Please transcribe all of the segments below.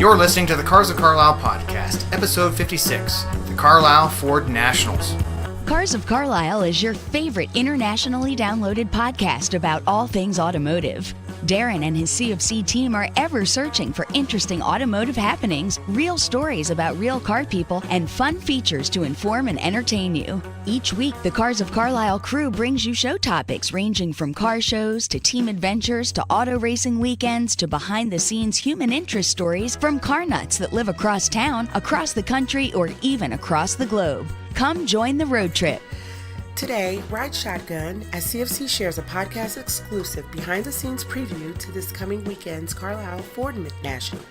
You're listening to the Cars of Carlisle podcast, episode 56, the Carlisle Ford Nationals. Cars of Carlisle is your favorite internationally downloaded podcast about all things automotive. Darren and his CFC team are ever searching for interesting automotive happenings, real stories about real car people, and fun features to inform and entertain you. Each week, the Cars of Carlisle crew brings you show topics ranging from car shows to team adventures to auto racing weekends to behind-the-scenes human interest stories from car nuts that live across town, across the country, or even across the globe. Come join the road trip. Today, Ride Shotgun, as CFC shares a podcast exclusive behind-the-scenes preview to this coming weekend's Carlisle Ford Nationals.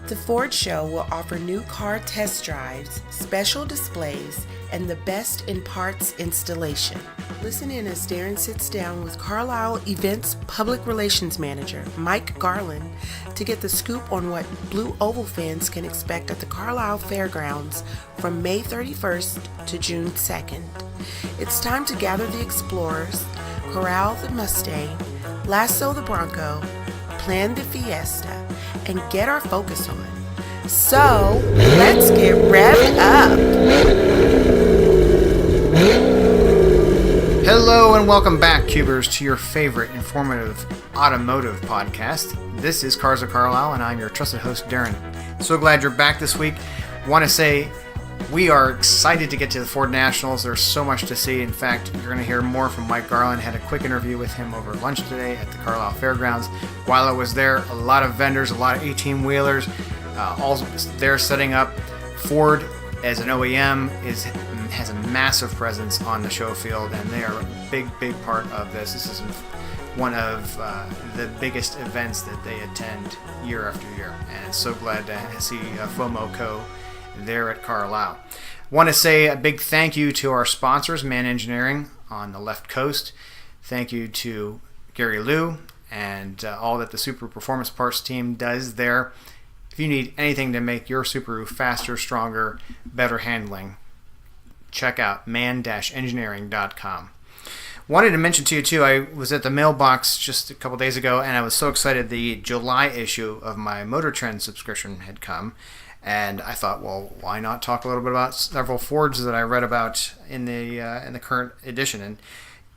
The Ford show will offer new car test drives, special displays, and the best in parts installation. Listen in as Darren sits down with Carlisle Events Public Relations Manager, Mike Garland, to get the scoop on what Blue Oval fans can expect at the Carlisle Fairgrounds from May 31st to June 2nd. It's time to gather the Explorers, corral the Mustang, lasso the Bronco, plan the Fiesta, and get our focus on. So, let's get revved up. Hello and welcome back, Cubers, to your favorite informative automotive podcast. This is Cars of Carlisle, and I'm your trusted host, Darren. So glad you're back this week. Want to say we are excited to get to the Ford Nationals. There's so much to see. In fact, you're going to hear more from Mike Garland. Had a quick interview with him over lunch today at the Carlisle Fairgrounds. While I was there, a lot of vendors, a lot of 18-wheelers, all there setting up. Ford, as an OEM, has a massive presence on the show field, and they are a big part of this. This is one of the biggest events that they attend year after year, and so glad to see FOMO Co. there at Carlisle. Want to say a big thank you to our sponsors, Man Engineering on the left coast. Thank you to Gary Liu and all that the Super Performance Parts team does there. If you need anything to make your Subaru faster, stronger, better handling, check out man-engineering.com. Wanted to mention to you too, I was at the mailbox just a couple days ago, and I was so excited the July issue of my Motor Trend subscription had come. And I thought, well, why not talk a little bit about several Fords that I read about in the current edition? And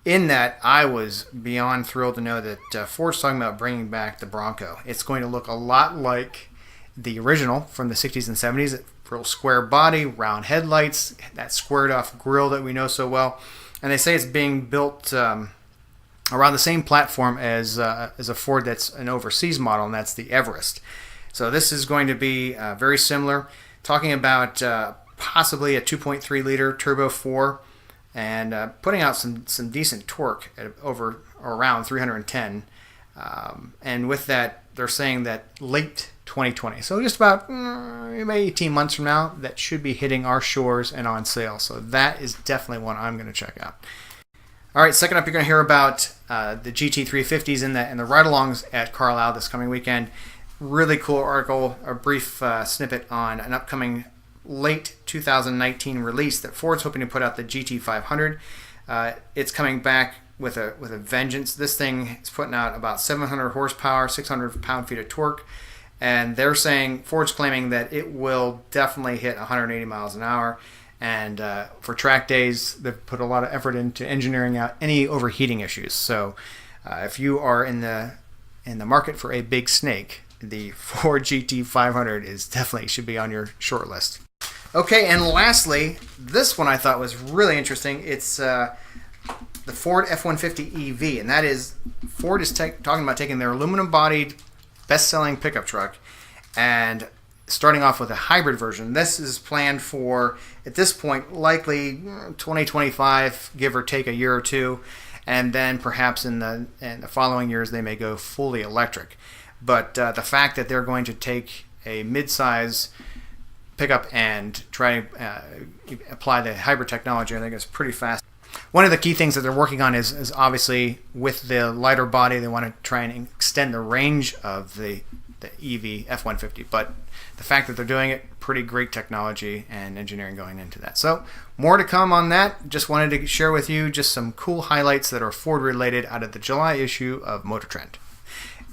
in that, I was beyond thrilled to know that Ford's talking about bringing back the Bronco. It's going to look a lot like the original from the 60s and 70s. Real square body, round headlights, that squared off grille that we know so well. And they say it's being built around the same platform as a Ford that's an overseas model, and that's the Everest. So this is going to be very similar. Talking about possibly a 2.3 liter turbo 4 and putting out some decent torque at around 310. And with that, they're saying that late 2020. So just about maybe 18 months from now, that should be hitting our shores and on sale. So that is definitely one I'm going to check out. All right, second up, you're going to hear about the GT350s and the ride-alongs at Carlisle this coming weekend. Really cool article, a brief snippet on an upcoming late 2019 release that Ford's hoping to put out, the GT500. It's coming back with a vengeance. This thing is putting out about 700 horsepower, 600 pound-feet of torque, and they're saying, Ford's claiming that it will definitely hit 180 miles an hour. And for track days, they've put a lot of effort into engineering out any overheating issues. So if you are in the market for a big snake, the Ford GT500 should be on your short list. Okay, and lastly, this one I thought was really interesting. It's the Ford F-150 EV, and that is Ford is talking about taking their aluminum-bodied, best-selling pickup truck and starting off with a hybrid version. This is planned for, at this point, likely 2025, give or take a year or two, and then perhaps in the following years they may go fully electric. But the fact that they're going to take a mid-size pickup and try to apply the hybrid technology, I think is pretty fast. One of the key things that they're working on is obviously with the lighter body, they want to try and extend the range of the EV F-150. But the fact that they're doing it, pretty great technology and engineering going into that. So more to come on that. Just wanted to share with you just some cool highlights that are Ford related out of the July issue of Motor Trend.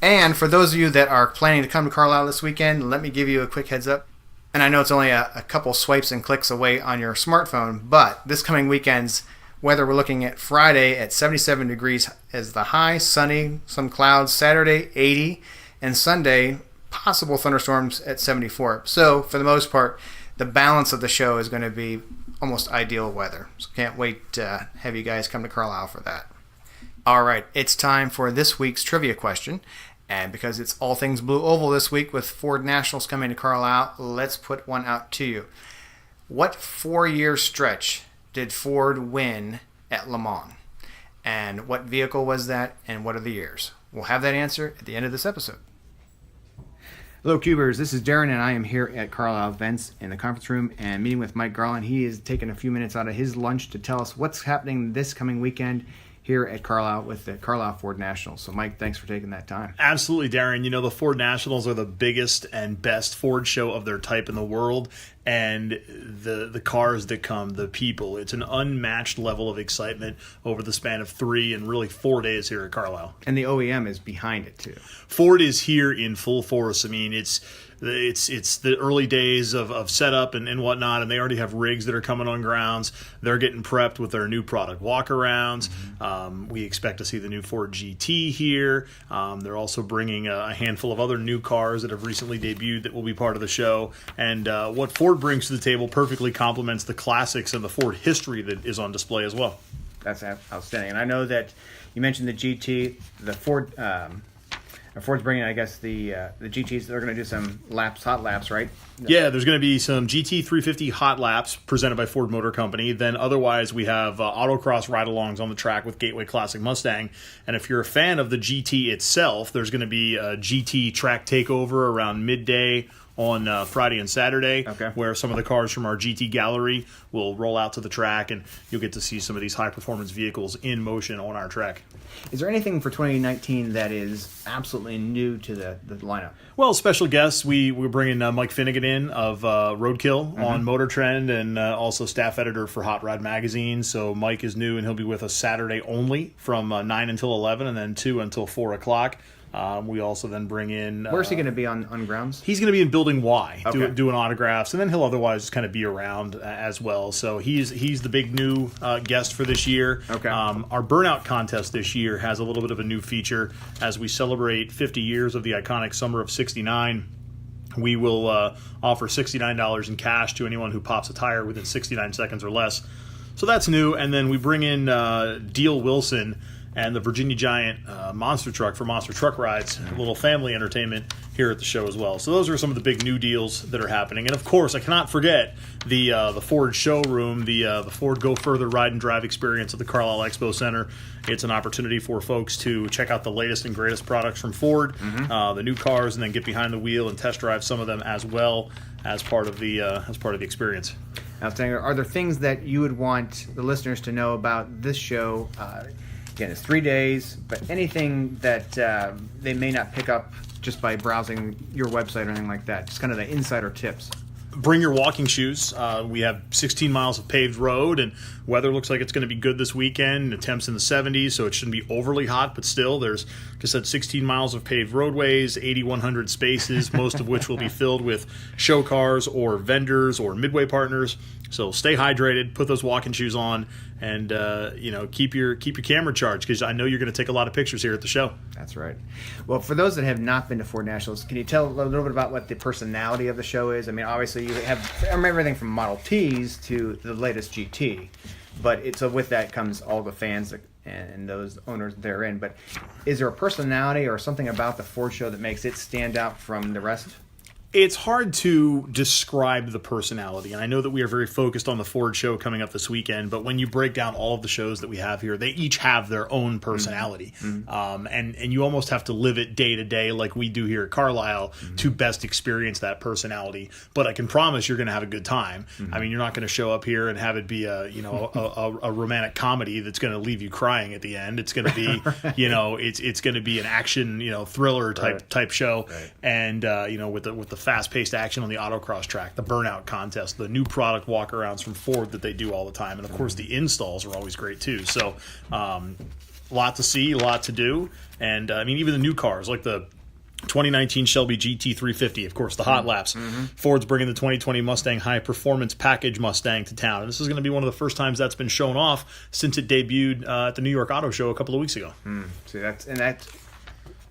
And for those of you that are planning to come to Carlisle this weekend, let me give you a quick heads up. And I know it's only a couple swipes and clicks away on your smartphone, but this coming weekend's weather, we're looking at Friday at 77 degrees as the high, sunny, some clouds. Saturday, 80, and Sunday, possible thunderstorms at 74. So for the most part, the balance of the show is going to be almost ideal weather. So can't wait to have you guys come to Carlisle for that. All right, it's time for this week's trivia question. And because it's all things Blue Oval this week with Ford Nationals coming to Carlisle, let's put one out to you. What 4-year stretch did Ford win at Le Mans? And what vehicle was that, and what are the years? We'll have that answer at the end of this episode. Hello, Cubers. This is Darren, and I am here at Carlisle Events in the conference room and meeting with Mike Garland. He is taking a few minutes out of his lunch to tell us what's happening this coming weekend here at Carlisle with the Carlisle Ford Nationals. So, Mike, thanks for taking that time. Absolutely, Darren. You know, the Ford Nationals are the biggest and best Ford show of their type in the world, and the cars that come, the people. It's an unmatched level of excitement over the span of 3 and really 4 days here at Carlisle. And the OEM is behind it, too. Ford is here in full force. I mean, it's the early days of setup and whatnot, and they already have rigs that are coming on grounds. They're getting prepped with their new product walkarounds. We expect to see the new Ford GT here. They're also bringing a handful of other new cars that have recently debuted that will be part of the show. And what Ford brings to the table perfectly complements the classics and the Ford history that is on display as well. That's outstanding. And I know that you mentioned the GT, the Ford. Ford's bringing, I guess, the GTs. They're going to do some hot laps, right? Yeah, there's going to be some GT 350 hot laps presented by Ford Motor Company. Then otherwise, we have autocross ride-alongs on the track with Gateway Classic Mustang. And if you're a fan of the GT itself, there's going to be a GT track takeover around midday on Friday and Saturday, where some of the cars from our GT gallery will roll out to the track, and you'll get to see some of these high-performance vehicles in motion on our track. Is there anything for 2019 that is absolutely new to the lineup? Well, special guests, we're bringing Mike Finnegan in of Roadkill on Motor Trend, and also staff editor for Hot Rod Magazine. So Mike is new, and he'll be with us Saturday only from 9 until 11 and then 2 until 4 o'clock. We also then bring in... Where's he going to be on grounds? He's going to be in Building Y, doing autographs, and then he'll otherwise kind of be around as well. So he's the big new guest for this year. Our Burnout contest this year has a little bit of a new feature. As we celebrate 50 years of the iconic Summer of '69, we will offer $69 in cash to anyone who pops a tire within 69 seconds or less. So that's new. And then we bring in Deal Wilson and the Virginia Giant monster truck for Monster Truck Rides, a little family entertainment here at the show as well. So those are some of the big new deals that are happening. And of course, I cannot forget the Ford showroom, the Ford Go Further Ride and Drive experience at the Carlisle Expo Center. It's an opportunity for folks to check out the latest and greatest products from Ford, the new cars, and then get behind the wheel and test drive some of them as well as part of the experience. Outstanding. Are there things that you would want the listeners to know about this show? Again, it's 3 days, but anything that they may not pick up just by browsing your website or anything like that, just kind of the insider tips. Bring your walking shoes. We have 16 miles of paved road, and weather looks like it's going to be good this weekend. The temps in the 70s, so it shouldn't be overly hot, but still, there's, like I said, 16 miles of paved roadways, 8,100 spaces, most of which will be filled with show cars or vendors or midway partners. So stay hydrated, put those walking shoes on, and keep your camera charged, because I know you're going to take a lot of pictures here at the show. That's right. Well, for those that have not been to Ford Nationals, can you tell a little bit about what the personality of the show is? I mean, obviously you have everything from Model Ts to the latest GT, but with that comes all the fans and those owners therein. But is there a personality or something about the Ford show that makes it stand out from the rest? It's hard to describe the personality, and I know that we are very focused on the Ford show coming up this weekend, but when you break down all of the shows that we have here, they each have their own personality, and you almost have to live it day to day like we do here at Carlisle to best experience that personality. But I can promise you're going to have a good time. I mean, you're not going to show up here and have it be a romantic comedy that's going to leave you crying at the end. It's going to be it's going to be an action thriller type show, and with the fast-paced action on the autocross track, the Burnout contest, the new product walkarounds from Ford that they do all the time, and of course the installs are always great too. So lot to see, a lot to do. And, even the new cars, like the 2019 Shelby GT350, of course, the hot laps. Ford's bringing the 2020 Mustang High Performance Package Mustang to town. And this is going to be one of the first times that's been shown off since it debuted at the New York Auto Show a couple of weeks ago. See, that's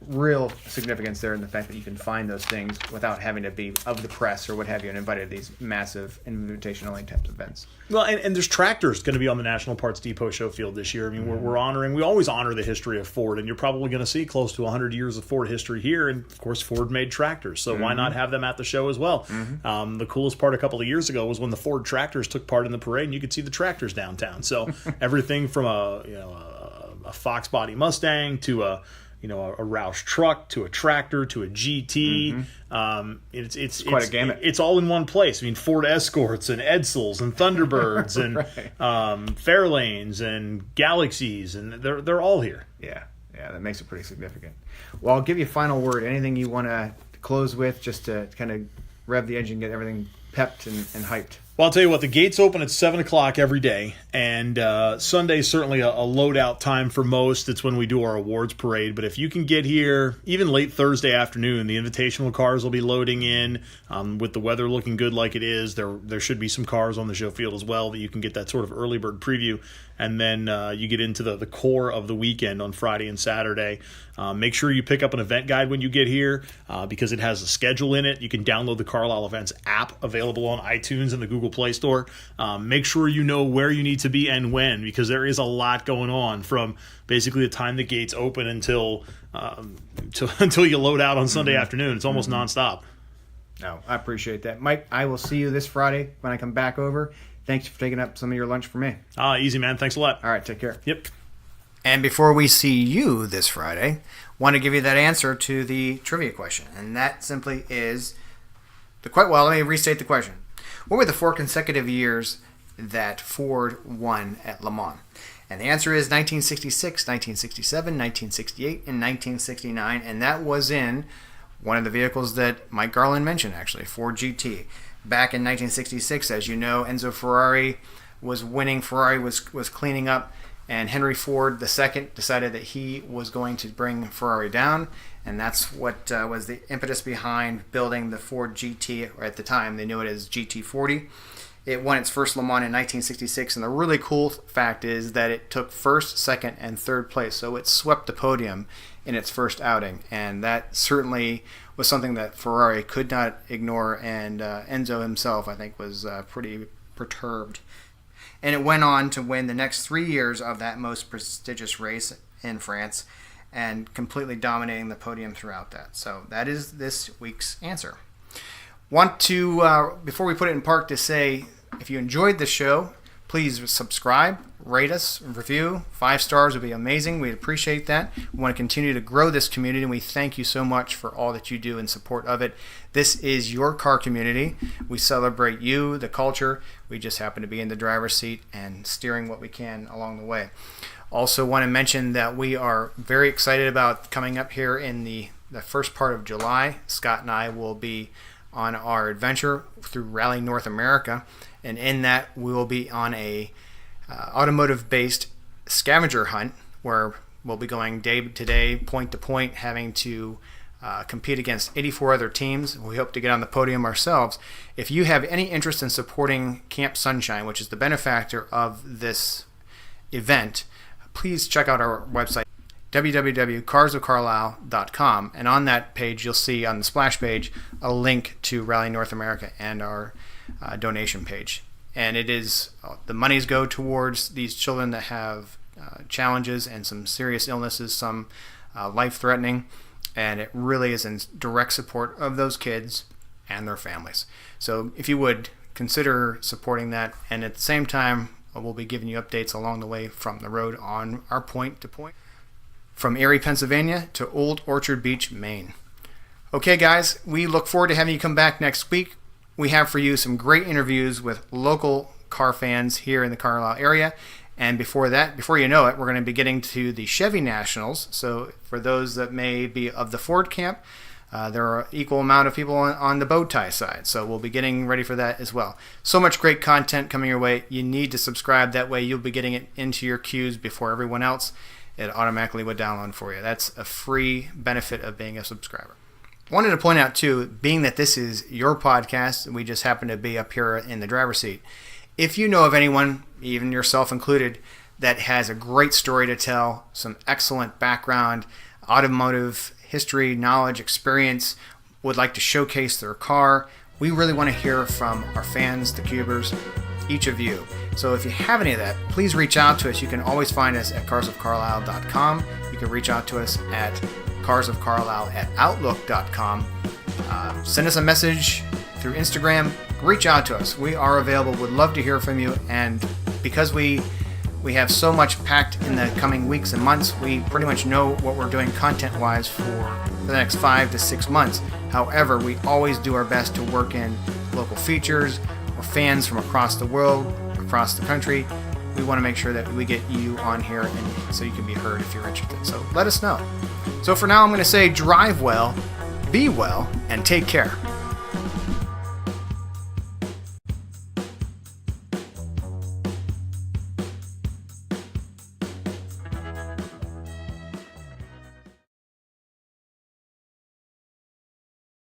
real significance there in the fact that you can find those things without having to be of the press or what have you and invited to these massive invitation-only types of events. Well, and there's tractors going to be on the National Parts Depot show field this year. We always honor the history of Ford, and you're probably going to see close to 100 years of Ford history here, and of course Ford made tractors, so why not have them at the show as well? The coolest part a couple of years ago was when the Ford tractors took part in the parade, and you could see the tractors downtown. So everything from a Fox body Mustang to a Roush truck to a tractor to a GT. It's quite a gamut. It's all in one place. Ford Escorts and Edsels and Thunderbirds and Fairlanes and Galaxies, and they're all here. Yeah, that makes it pretty significant. Well, I'll give you a final word. Anything you want to close with, just to kind of rev the engine, get everything pepped and hyped? Well, I'll tell you what, the gates open at 7 o'clock every day, and Sunday is certainly a loadout time for most. It's when we do our awards parade, but if you can get here even late Thursday afternoon, the invitational cars will be loading in. With the weather looking good like it is, there should be some cars on the show field as well that you can get that sort of early bird preview, and then you get into the core of the weekend on Friday and Saturday. Make sure you pick up an event guide when you get here because it has a schedule in it. You can download the Carlisle Events app available on iTunes and the Google Play Store. Make sure you know where you need to be and when, because there is a lot going on from basically the time the gates open until you load out on Sunday afternoon. It's almost nonstop. No, I appreciate that. Mike, I will see you this Friday when I come back over. Thanks for taking up some of your lunch for me. Easy, man. Thanks a lot. All right, take care. Yep. And before we see you this Friday, want to give you that answer to the trivia question. And that simply is, let me restate the question. What were the 4 consecutive years that Ford won at Le Mans? And the answer is 1966, 1967, 1968, and 1969. And that was in one of the vehicles that Mike Garland mentioned, actually, Ford GT. Back in 1966, as you know, Enzo Ferrari was winning. Ferrari was cleaning up. And Henry Ford II decided that he was going to bring Ferrari down, and that's what was the impetus behind building the Ford GT, or at the time they knew it as GT40. It won its first Le Mans in 1966, and the really cool fact is that it took first, second, and third place, so it swept the podium in its first outing, and that certainly was something that Ferrari could not ignore, and Enzo himself, I think, was pretty perturbed. And it went on to win the next 3 years of that most prestigious race in France and completely dominating the podium throughout that. So that is this week's answer. Want to, before we put it in park, to say, if you enjoyed the show, please subscribe, rate us, review. 5 stars would be amazing. We'd appreciate that. We want to continue to grow this community, and we thank you so much for all that you do in support of it. This is your car community. We celebrate you, the culture. We just happen to be in the driver's seat and steering what we can along the way. Also want to mention that we are very excited about coming up here in the first part of July. Scott and I will be on our adventure through Rally North America, and in that we will be on a automotive-based scavenger hunt where we'll be going day to day, point to point, having to compete against 84 other teams. We hope to get on the podium ourselves. If you have any interest in supporting Camp Sunshine, which is the benefactor of this event, please check out our website, www.carsofcarlisle.com, and on that page you'll see on the splash page a link to Rally North America and our donation page. And it is the monies go towards these children that have challenges and some serious illnesses, some life-threatening, and it really is in direct support of those kids and their families. So if you would consider supporting that, and at the same time we'll be giving you updates along the way from the road on our point to point from Erie, Pennsylvania to Old Orchard Beach, Maine. Okay, guys, we look forward to having you come back next week. We have for you some great interviews with local car fans here in the Carlisle area. And before you know it, we're going to be getting to the Chevy Nationals. So for those that may be of the Ford camp, there are equal amount of people on the bow tie side. So we'll be getting ready for that as well. So much great content coming your way. You need to subscribe. That way you'll be getting it into your queues before everyone else. it automatically would download for you. That's a free benefit of being a subscriber. Wanted to point out too, being that this is your podcast, we just happen to be up here in the driver's seat. If you know of anyone, even yourself included, that has a great story to tell, some excellent background, automotive history, knowledge, experience, would like to showcase their car, we really want to hear from our fans, the Cubers, each of you. So if you have any of that, please reach out to us. You can always find us at carsofcarlisle.com. You can reach out to us at carsofcarlisle@outlook.com. Send us a message through Instagram. Reach out to us. We are available. Would love to hear from you. And because we have so much packed in the coming weeks and months, we pretty much know what we're doing content-wise for the next 5 to 6 months. However, we always do our best to work in local features or fans from across the world, across the country. We want to make sure that we get you on here and so you can be heard if you're interested. So let us know. So for now, I'm going to say drive well, be well, and take care.